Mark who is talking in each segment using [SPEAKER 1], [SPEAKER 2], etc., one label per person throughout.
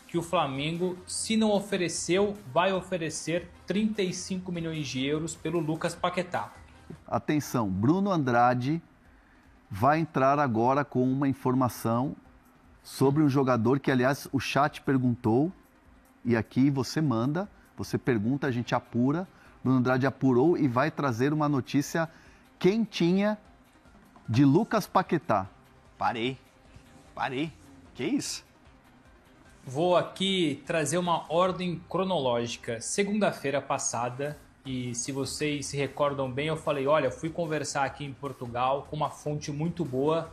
[SPEAKER 1] que o Flamengo, se não ofereceu, vai oferecer 35 milhões de euros pelo Lucas Paquetá.
[SPEAKER 2] Atenção, Bruno Andrade vai entrar agora com uma informação sobre um jogador que, aliás, o chat perguntou, e aqui você manda, você pergunta, a gente apura. Bruno Andrade apurou e vai trazer uma notícia quentinha de Lucas Paquetá.
[SPEAKER 3] Parei. Que isso?
[SPEAKER 1] Vou aqui trazer uma ordem cronológica. Segunda-feira passada, e se vocês se recordam bem, eu falei, olha, fui conversar aqui em Portugal com uma fonte muito boa,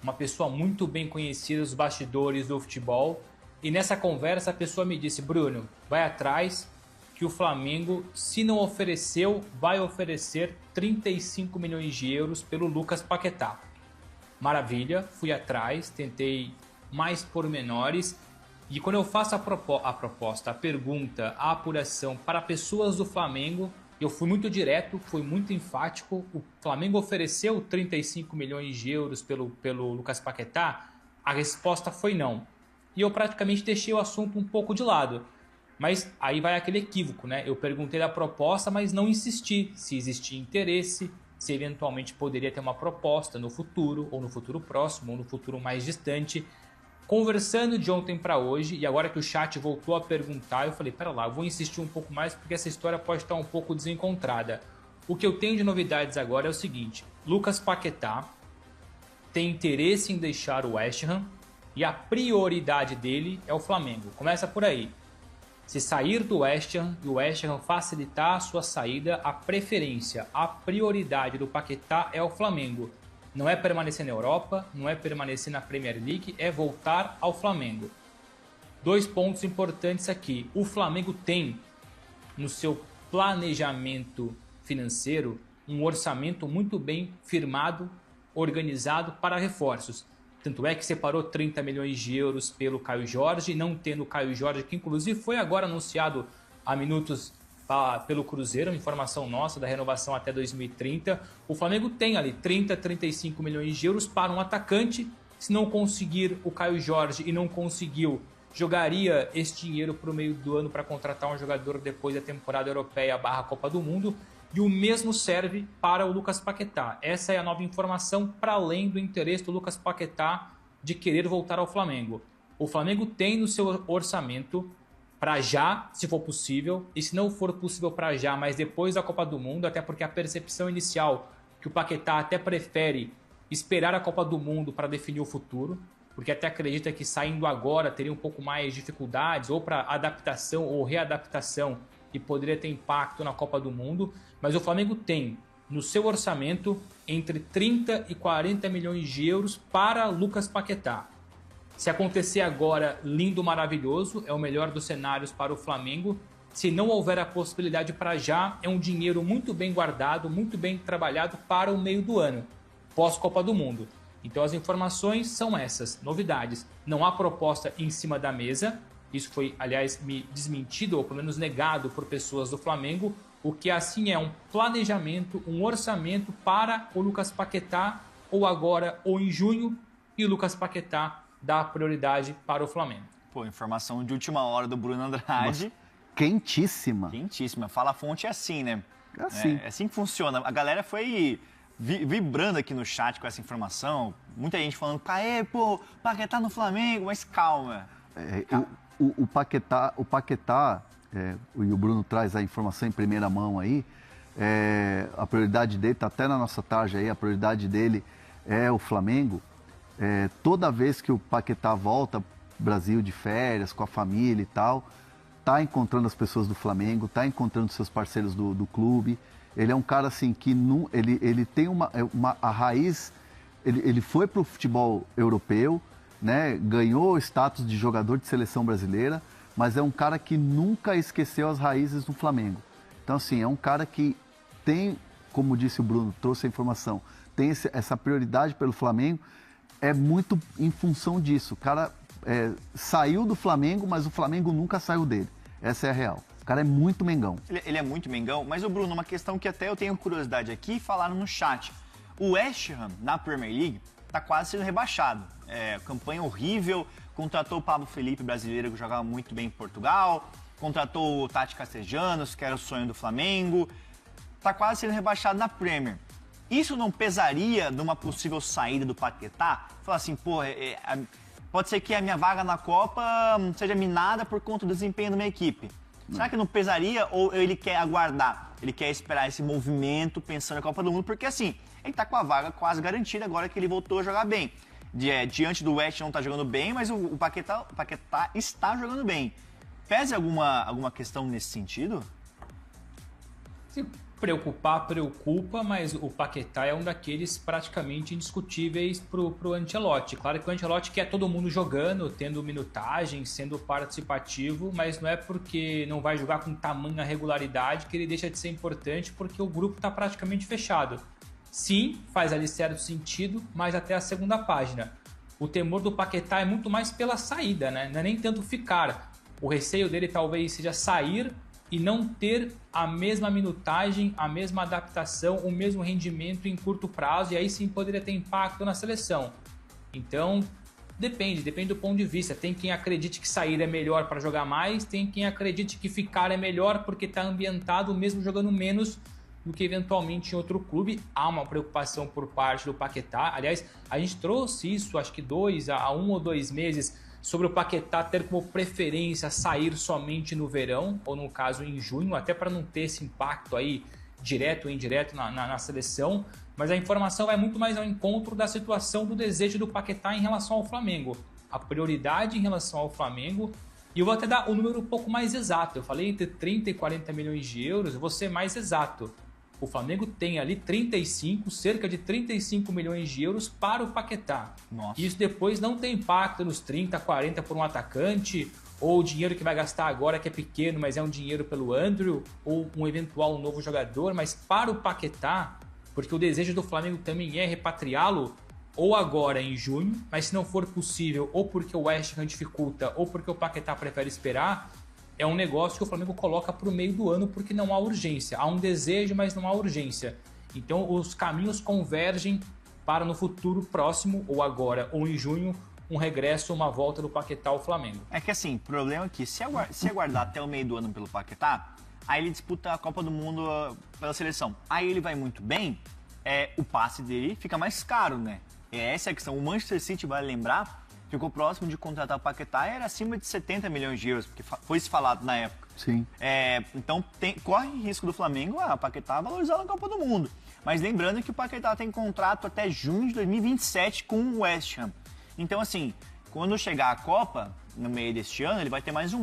[SPEAKER 1] uma pessoa muito bem conhecida dos bastidores do futebol, e nessa conversa a pessoa me disse, Bruno, vai atrás que o Flamengo, se não ofereceu, vai oferecer 35 milhões de euros pelo Lucas Paquetá. Maravilha, fui atrás, tentei mais pormenores, e quando eu faço a proposta, a pergunta, a apuração para pessoas do Flamengo, eu fui muito direto, fui muito enfático. O Flamengo ofereceu 35 milhões de euros pelo Lucas Paquetá? A resposta foi não. E eu praticamente deixei o assunto um pouco de lado. Mas aí vai aquele equívoco, né? Eu perguntei da proposta, mas não insisti se existia interesse, se eventualmente poderia ter uma proposta no futuro, ou no futuro próximo, ou no futuro mais distante. Conversando de ontem para hoje, e agora que o chat voltou a perguntar, eu falei, pera lá, eu vou insistir um pouco mais porque essa história pode estar um pouco desencontrada. O que eu tenho de novidades agora é o seguinte, Lucas Paquetá tem interesse em deixar o West Ham e a prioridade dele é o Flamengo. Começa por aí. Se sair do West Ham e o West Ham facilitar a sua saída, a preferência, a prioridade do Paquetá é o Flamengo. Não é permanecer na Europa, não é permanecer na Premier League, é voltar ao Flamengo. Dois pontos importantes aqui. O Flamengo tem no seu planejamento financeiro um orçamento muito bem firmado, organizado para reforços. Tanto é que separou 30 milhões de euros pelo Caio Jorge, não tendo o Caio Jorge, que inclusive foi agora anunciado há minutos pelo Cruzeiro, informação nossa da renovação até 2030. O Flamengo tem ali 30, 35 milhões de euros para um atacante. Se não conseguir o Caio Jorge e não conseguiu, jogaria esse dinheiro para o meio do ano para contratar um jogador depois da temporada europeia / Copa do Mundo. E o mesmo serve para o Lucas Paquetá. Essa é a nova informação para além do interesse do Lucas Paquetá de querer voltar ao Flamengo. O Flamengo tem no seu orçamento para já, se for possível, e se não for possível para já, mas depois da Copa do Mundo, até porque a percepção inicial que o Paquetá até prefere esperar a Copa do Mundo para definir o futuro, porque até acredita que saindo agora teria um pouco mais de dificuldades, ou para adaptação ou readaptação, e poderia ter impacto na Copa do Mundo, mas o Flamengo tem no seu orçamento entre 30 e 40 milhões de euros para Lucas Paquetá. Se acontecer agora, lindo, maravilhoso, é o melhor dos cenários para o Flamengo. Se não houver a possibilidade para já, é um dinheiro muito bem guardado, muito bem trabalhado para o meio do ano, pós-Copa do Mundo. Então as informações são essas, novidades. Não há proposta em cima da mesa, isso foi, aliás, desmentido ou pelo menos negado por pessoas do Flamengo. O que assim é um planejamento, um orçamento para o Lucas Paquetá, ou agora ou em junho, e o Lucas Paquetá dá prioridade para o Flamengo.
[SPEAKER 3] Pô, informação de última hora do Bruno Andrade.
[SPEAKER 2] Nossa, quentíssima.
[SPEAKER 3] Quentíssima. Fala a fonte é assim, né?
[SPEAKER 2] É assim.
[SPEAKER 3] É assim que funciona. A galera foi vibrando aqui no chat com essa informação. Muita gente falando, pô, Paquetá no Flamengo, mas calma.
[SPEAKER 2] O Paquetá e o Bruno traz a informação em primeira mão aí, a prioridade dele, tá até na nossa tarja aí, a prioridade dele é o Flamengo. Toda vez que o Paquetá volta pro Brasil de férias, com a família e tal, tá encontrando as pessoas do Flamengo, tá encontrando seus parceiros do clube. Ele é um cara assim que ele tem a raiz, ele foi pro futebol europeu, né? Ganhou o status de jogador de seleção brasileira, mas é um cara que nunca esqueceu as raízes do Flamengo. Então assim, é um cara que tem, como disse o Bruno, trouxe a informação, tem essa prioridade pelo Flamengo. É muito em função disso. O cara saiu do Flamengo, mas o Flamengo nunca saiu dele. Essa é a real. O cara é muito Mengão.
[SPEAKER 3] Ele é muito Mengão, mas o Bruno, uma questão que até eu tenho curiosidade aqui, falaram no chat. O West Ham, na Premier League, tá quase sendo rebaixado. Campanha horrível, contratou o Pablo Felipe, brasileiro, que jogava muito bem em Portugal, contratou o Tati Castellanos, que era o sonho do Flamengo, tá quase sendo rebaixado na Premier. Isso não pesaria numa possível saída do Paquetá? Falar assim, pô, pode ser que a minha vaga na Copa seja minada por conta do desempenho da minha equipe. Será que não pesaria ou ele quer aguardar? Ele quer esperar esse movimento pensando na Copa do Mundo? Porque assim, ele tá com a vaga quase garantida agora que ele voltou a jogar bem. Diante do West não tá jogando bem, mas o Paquetá está jogando bem. Pesa alguma questão nesse sentido?
[SPEAKER 1] Se preocupar, preocupa, mas o Paquetá é um daqueles praticamente indiscutíveis pro Ancelotti. Claro que o Ancelotti quer todo mundo jogando, tendo minutagem, sendo participativo, mas não é porque não vai jogar com tamanha regularidade que ele deixa de ser importante, porque o grupo está praticamente fechado. Sim, faz ali certo sentido, mas até a segunda página. O temor do Paquetá é muito mais pela saída, né? Não é nem tanto ficar. O receio dele talvez seja sair e não ter a mesma minutagem, a mesma adaptação, o mesmo rendimento em curto prazo, e aí sim poderia ter impacto na seleção. Então, depende do ponto de vista. Tem quem acredite que sair é melhor para jogar mais, tem quem acredite que ficar é melhor porque está ambientado mesmo jogando menos do que eventualmente em outro clube. Há uma preocupação por parte do Paquetá. Aliás, a gente trouxe isso, acho que há 1 ou 2 meses, sobre o Paquetá ter como preferência sair somente no verão, ou no caso em junho, até para não ter esse impacto aí direto ou indireto na seleção, mas a informação vai muito mais ao encontro da situação do desejo do Paquetá em relação ao Flamengo. A prioridade em relação ao Flamengo, e eu vou até dar o número um pouco mais exato, eu falei entre 30 e 40 milhões de euros, eu vou ser mais exato. O Flamengo tem ali cerca de 35 milhões de euros para o Paquetá.
[SPEAKER 3] Nossa.
[SPEAKER 1] Isso depois não tem impacto nos 30, 40 por um atacante, ou o dinheiro que vai gastar agora que é pequeno, mas é um dinheiro pelo Andrew, ou um eventual novo jogador. Mas para o Paquetá, porque o desejo do Flamengo também é repatriá-lo, ou agora em junho, mas se não for possível, ou porque o West Ham dificulta, ou porque o Paquetá prefere esperar, é um negócio que o Flamengo coloca para o meio do ano porque não há urgência. Há um desejo, mas não há urgência. Então os caminhos convergem para no futuro próximo, ou agora, ou em junho, um regresso, uma volta do Paquetá ao Flamengo.
[SPEAKER 3] É que assim, o problema é que se aguardar até o meio do ano pelo Paquetá, aí ele disputa a Copa do Mundo pela seleção. Aí ele vai muito bem, o passe dele fica mais caro, né? Essa é a questão. O Manchester City, vale lembrar, ficou próximo de contratar o Paquetá e era acima de 70 milhões de euros, porque foi se falado na época.
[SPEAKER 2] Sim.
[SPEAKER 3] Então corre risco do Flamengo o Paquetá valorizar na Copa do Mundo. Mas lembrando que o Paquetá tem contrato até junho de 2027 com o West Ham. Então assim, quando chegar a Copa, no meio deste ano, ele vai ter mais um